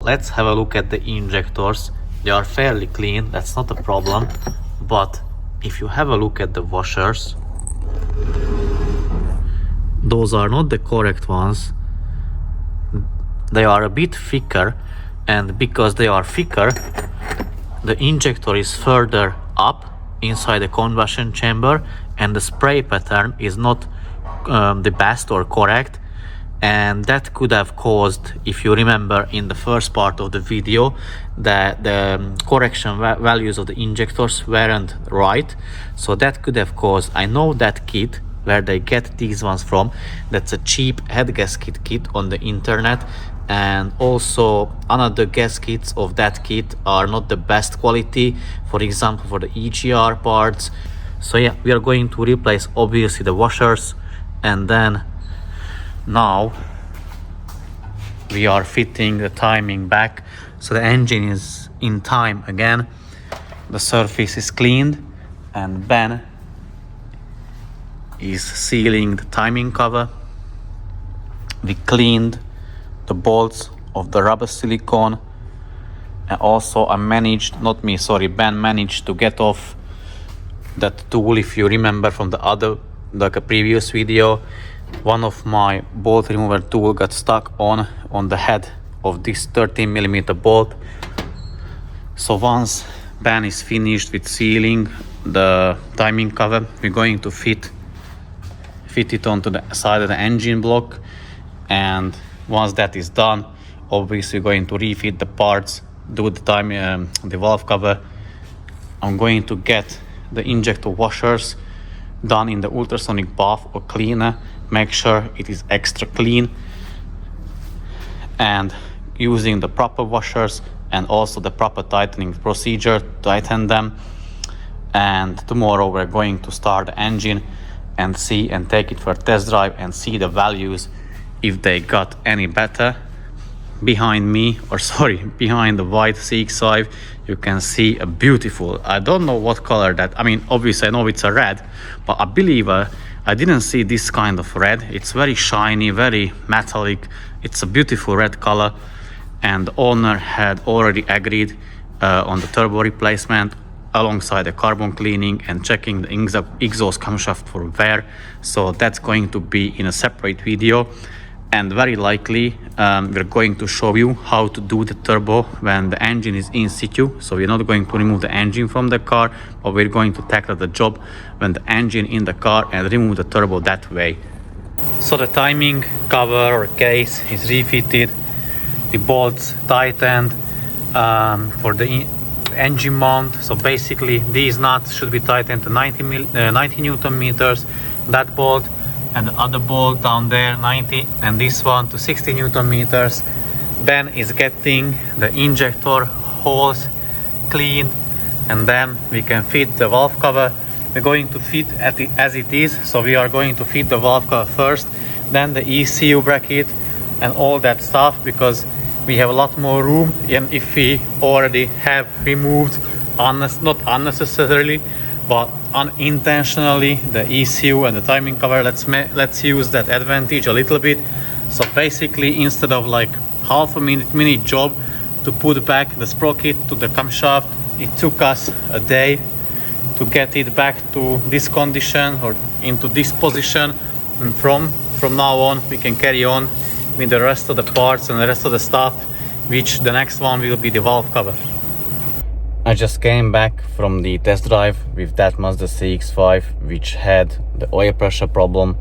let's have a look at the injectors. They are fairly clean, that's not a problem, but if you have a look at the washers, those are not the correct ones. They are a bit thicker, and because they are thicker, the injector is further up inside the combustion chamber, and the spray pattern is not the best or correct, and that could have caused, if you remember in the first part of the video, that the correction values of the injectors weren't right. So that could have caused, I know that kit where they get these ones from, that's a cheap head gasket kit on the internet, and also another gaskets of that kit are not the best quality, for example for the EGR parts. So yeah, we are going to replace obviously the washers, and then now we are fitting the timing back, so the engine is in time again, the surface is cleaned, and Ben is sealing the timing cover. We cleaned the bolts of the rubber silicone, and also Ben managed to get off that tool. If you remember from the other, like a previous video, one of my bolt remover tool got stuck on the head of this 13mm bolt. So once Ben is finished with sealing the timing cover, we're going to fit it onto the side of the engine block, and once that is done, obviously we're going to refit the parts, do the valve cover. I'm going to get the injector washers done in the ultrasonic bath or cleaner, make sure it is extra clean, and using the proper washers and also the proper tightening procedure, tighten them. And tomorrow we're going to start the engine and take it for a test drive and see the values, if they got any better. Behind the white CX5, you can see a beautiful, I don't know what color that, I mean obviously I know it's a red, but I believe I didn't see this kind of red. It's very shiny, very metallic, it's a beautiful red color, and the owner had already agreed on the turbo replacement alongside the carbon cleaning and checking the exhaust camshaft for wear. So that's going to be in a separate video, and very likely we're going to show you how to do the turbo when the engine is in situ. So we're not going to remove the engine from the car, but we're going to tackle the job when the engine in the car and remove the turbo that way. So the timing cover or case is refitted, the bolts tightened for the engine mount. So basically these nuts should be tightened to 90 Newton meters, that bolt and the other bolt down there 90, and this one to 60 Newton meters. Ben is getting the injector holes cleaned, and then we can fit the valve cover. We're going to fit as it is, so we are going to fit the valve cover first, then the ECU bracket and all that stuff, because we have a lot more room. And if we already have removed, not unnecessarily but unintentionally, the ECU and the timing cover, let's use that advantage a little bit. So basically, instead of like half a minute job to put back the sprocket to the camshaft, it took us a day to get it back to this condition or into this position, and from now on we can carry on with the rest of the parts and the rest of the stuff, which the next one will be the valve cover. I just came back from the test drive with that Mazda CX5, which had the oil pressure problem,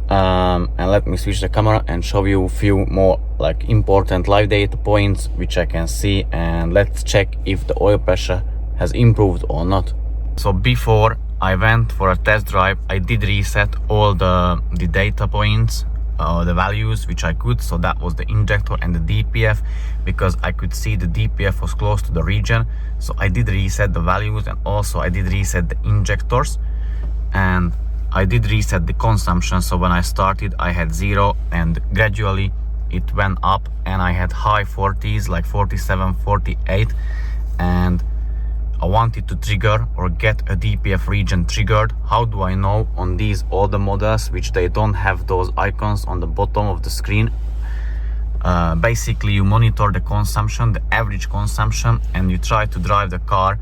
and let me switch the camera and show you a few more like important live data points which I can see, and let's check if the oil pressure has improved or not. So before I went for a test drive, I did reset all the data points, the values which I could. So that was the injector and the DPF, because I could see the DPF was close to the region. So I did reset the values, and also I did reset the injectors, and I did reset the consumption. So when I started I had 0, and gradually it went up, and I had high 40s like 47, 48, and I wanted to trigger or get a DPF region triggered. How do I know? On these older models, which they don't have those icons on the bottom of the screen, basically you monitor the consumption, the average consumption, and you try to drive the car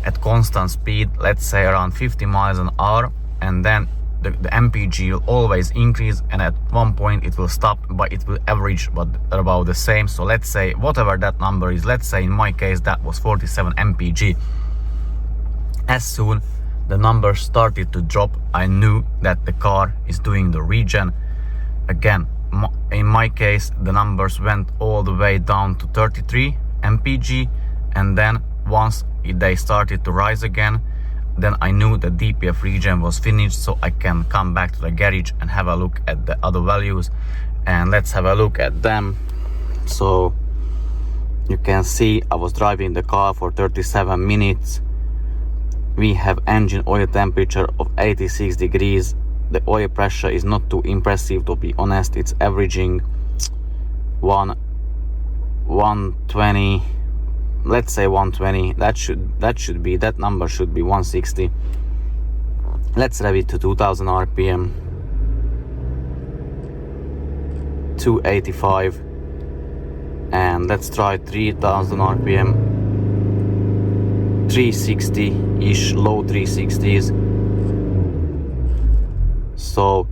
at constant speed, let's say around 50 miles an hour, and then the MPG will always increase, and at one point it will stop, but it will average about the same. So let's say whatever that number is, let's say in my case that was 47 MPG. As soon the numbers started to drop, I knew that the car is doing the regen. Again, in my case the numbers went all the way down to 33 MPG, and then once they started to rise again, then I knew the DPF regen was finished, so I can come back to the garage and have a look at the other values. And let's have a look at them. So you can see I was driving the car for 37 minutes. We have engine oil temperature of 86 degrees. The oil pressure is not too impressive, to be honest. It's averaging 120, let's say 120. That number should be 160. Let's rev it to 2000 RPM, 285, and let's try 3000 RPM, 360-ish, low 360s. So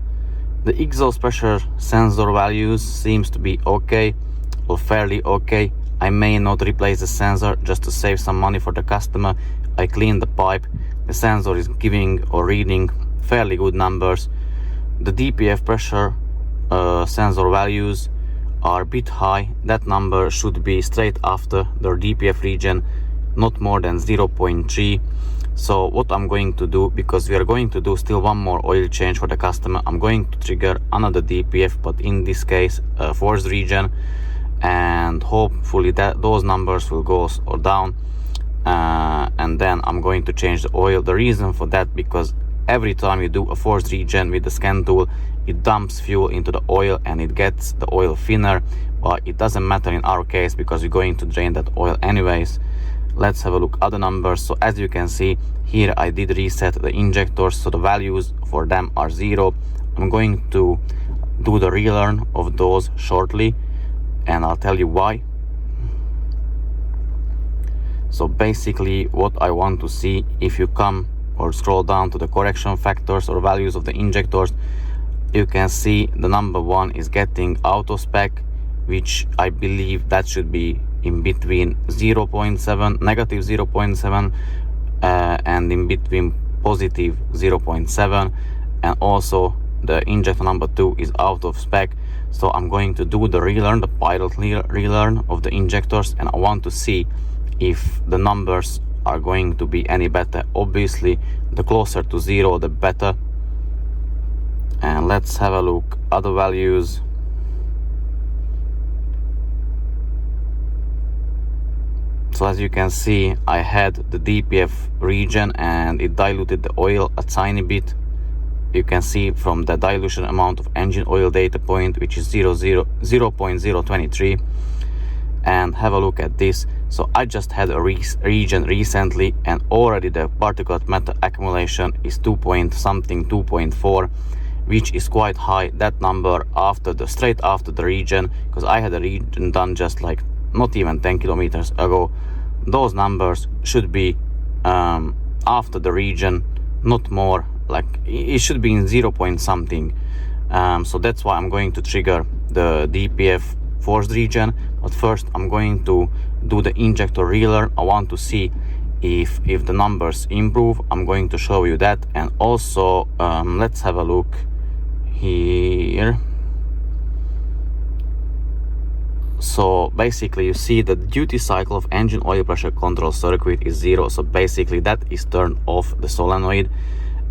the exhaust pressure sensor values seems to be okay, or fairly okay. I may not replace the sensor just to save some money for the customer. I cleaned the pipe. The sensor is giving or reading fairly good numbers. The DPF pressure sensor values are a bit high. That number should be straight after the DPF regen, not more than 0.3. So what I'm going to do, because we are going to do still one more oil change for the customer, I'm going to trigger another DPF, but in this case forced regen, and hopefully that those numbers will go or down, and then I'm going to change the oil. The reason for that, because every time you do a forced regen with the scan tool, it dumps fuel into the oil and it gets the oil thinner, but it doesn't matter in our case because we're going to drain that oil anyways. Let's have a look at other numbers. So as you can see here, I did reset the injectors, so the values for them are 0. I'm going to do the relearn of those shortly, and I'll tell you why. So basically what I want to see, if you come or scroll down to the correction factors or values of the injectors, you can see the number 1 is getting out of spec, which I believe that should be in between 0.7, negative 0.7, and in between positive 0.7, and also the injector number 2 is out of spec. So I'm going to do the relearn, the pilot relearn of the injectors, and I want to see if the numbers are going to be any better. Obviously the closer to 0 the better. And let's have a look other values. So as you can see, I had the DPF regen and it diluted the oil a tiny bit. You can see from the dilution amount of engine oil data point, which is 0.023. And have a look at this. So I just had a regen recently, and already the particulate matter accumulation is 2.4, which is quite high. That number straight after the regen, because I had a regen done just like not even 10 kilometers ago. Those numbers should be after the regen, not more. Like it should be in 0 point something. So that's why I'm going to trigger the DPF forced regen. But first I'm going to do the injector relearn. I want to see if the numbers improve. I'm going to show you that. And also let's have a look here. So basically you see the duty cycle of engine oil pressure control circuit is 0. So basically that is turned off, the solenoid.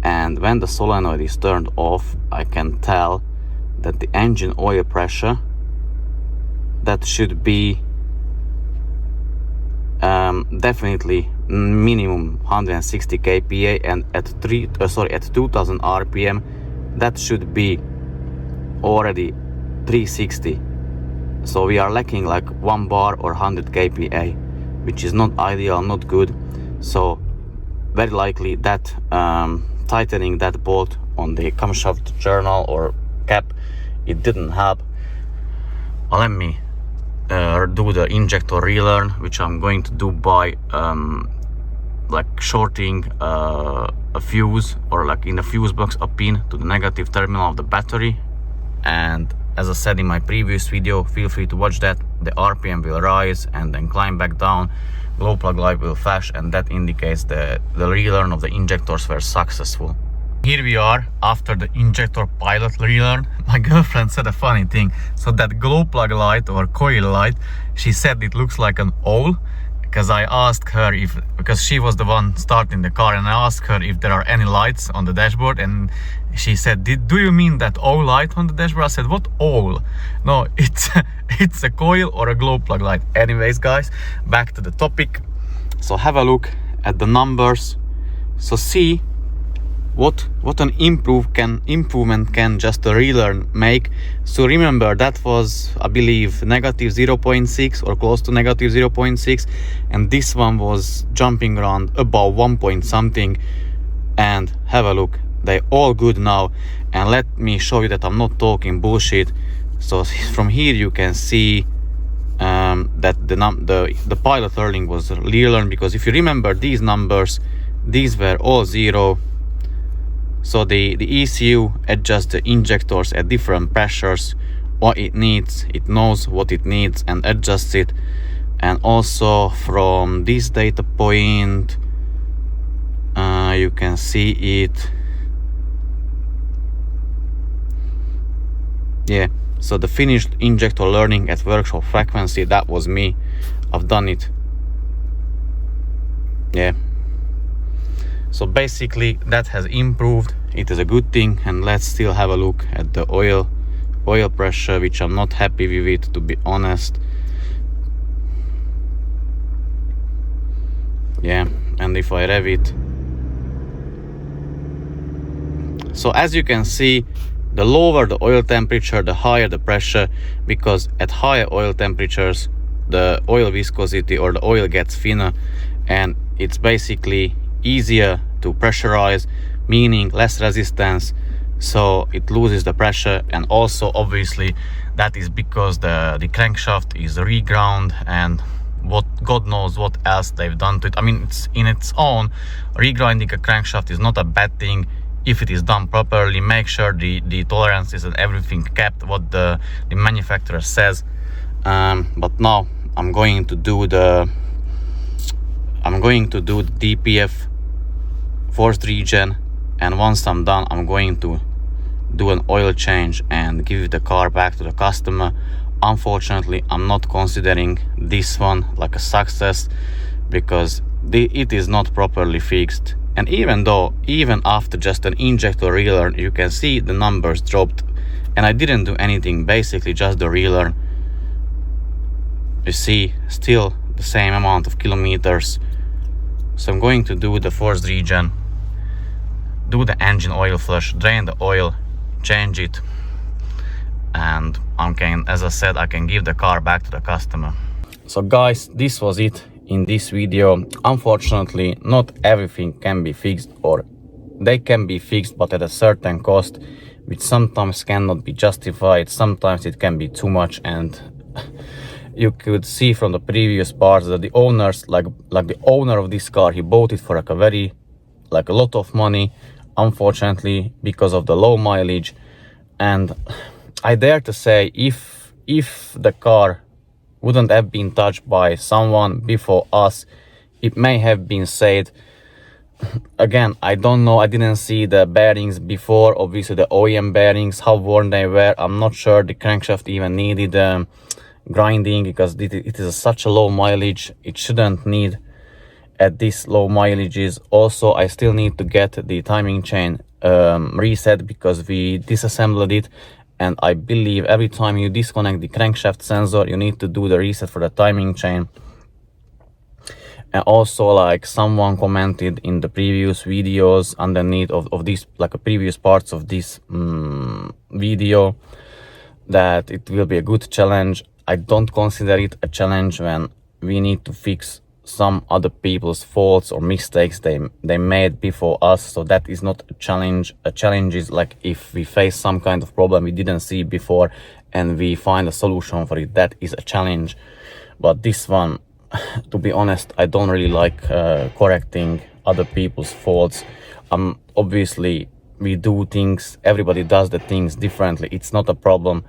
And when the solenoid is turned off, I can tell that the engine oil pressure, that should be definitely minimum 160 kPa, and at 2000 RPM that should be already 360. So we are lacking like 1 bar or 100 kPa, which is not ideal, not good. So very likely that tightening that bolt on the camshaft journal or cap, it didn't help. Let me do the injector relearn, which I'm going to do by like shorting a fuse, or like in the fuse box a pin to the negative terminal of the battery. And as I said in my previous video, feel free to watch that, the RPM will rise and then climb back down, glow plug light will flash, and that indicates the relearn of the injectors were successful. Here we are after the injector pilot relearn. My girlfriend said a funny thing. So that glow plug light or coil light, she said it looks like an owl, because I asked her because she was the one starting the car, and I asked her if there are any lights on the dashboard, and she said, do you mean that owl light on the dashboard? I said, what owl? No, it's a coil or a glow plug light. Anyways guys, back to the topic. So have a look at the numbers. So see what an improvement can just a relearn make. So remember, that was, I believe, negative 0.6 or close to negative 0.6, and this one was jumping around about 1 point something. And have a look, they're all good now. And let me show you that I'm not talking bullshit. So from here you can see that the pilot learning was relearn, because if you remember these numbers, these were all zero. So the ECU adjusts the injectors at different pressures, what it needs, it knows what it needs and adjusts it. And also from this data point, you can see it. Yeah, so the finished injector learning at workshop frequency, that was me. I've done it. Yeah. So basically that has improved. It is a good thing. And let's still have a look at the oil pressure, which I'm not happy with it, to be honest. Yeah, and if I rev it, so as you can see, the lower the oil temperature, the higher the pressure, because at higher oil temperatures the oil viscosity or the oil gets thinner, and it's basically easier to pressurize, meaning less resistance, so it loses the pressure. And also obviously that is because the crankshaft is reground, and what God knows what else they've done to it. I mean, it's in its own, regrinding a crankshaft is not a bad thing if it is done properly. Make sure the tolerances and everything kept what the manufacturer says. But now I'm going to do the DPF forced regen, and once I'm done, I'm going to do an oil change and give the car back to the customer. Unfortunately, I'm not considering this one like a success, because it is not properly fixed. And even after just an injector relearn, you can see the numbers dropped, and I didn't do anything, basically just the relearn. You see, still the same amount of kilometers. So I'm going to do the forced regen, do the engine oil flush, drain the oil, change it, and as I said, I can give the car back to the customer. So guys, this was it in this video. Unfortunately, not everything can be fixed, or they can be fixed but at a certain cost, which sometimes cannot be justified. Sometimes it can be too much, and you could see from the previous parts that the owners, like the owner of this car, he bought it for a lot of money, unfortunately, because of the low mileage. And I dare to say, if the car wouldn't have been touched by someone before us, it may have been saved. Again, I don't know, I didn't see the bearings before, obviously the OEM bearings, how worn they were. I'm not sure the crankshaft even needed grinding, because it is such a low mileage. It shouldn't need at this low mileages. Also, I still need to get the timing chain reset, because we disassembled it, and I believe every time you disconnect the crankshaft sensor, you need to do the reset for the timing chain. And also, like someone commented in the previous videos underneath of this, like previous parts of this video, that it will be a good challenge. I don't consider it a challenge when we need to fix some other people's faults or mistakes they made before us. So that is not a challenge. A challenge is like if we face some kind of problem we didn't see before and we find a solution for it. That is a challenge. But this one, to be honest, I don't really like correcting other people's faults. Obviously we do things, everybody does the things differently, it's not a problem.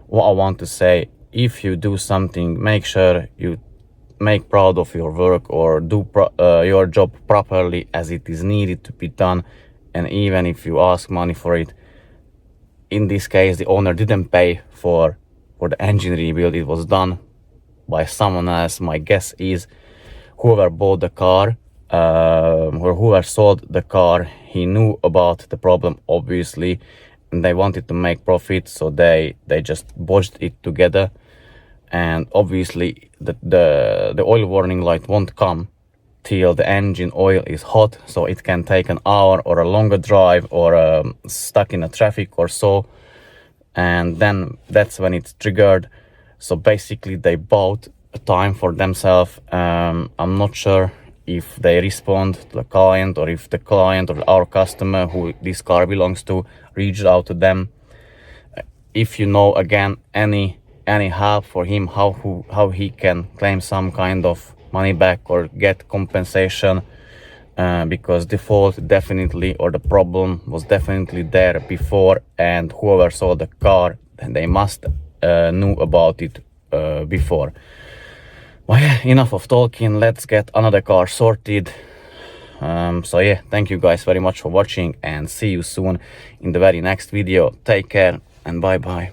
What I want to say, if you do something, make sure you make proud of your work, or do your job properly as it is needed to be done. And even if you ask money for it, in this case the owner didn't pay for the engine rebuild, it was done by someone else. My guess is whoever bought the car, or whoever sold the car, he knew about the problem obviously, and they wanted to make profit, so they just bodged it together. And obviously the oil warning light won't come till the engine oil is hot, so it can take an hour or a longer drive, or stuck in a traffic or so, and then that's when it's triggered. So basically they bought a time for themselves. I'm not sure if they respond to the client, or if the client or our customer who this car belongs to reached out to them. If you know, again, any help for him, how he can claim some kind of money back or get compensation, because the fault definitely, or the problem was definitely there before, and whoever sold the car, they must knew about it before. Well, yeah, enough of talking, let's get another car sorted. So yeah, thank you guys very much for watching, and see you soon in the very next video. Take care and bye bye.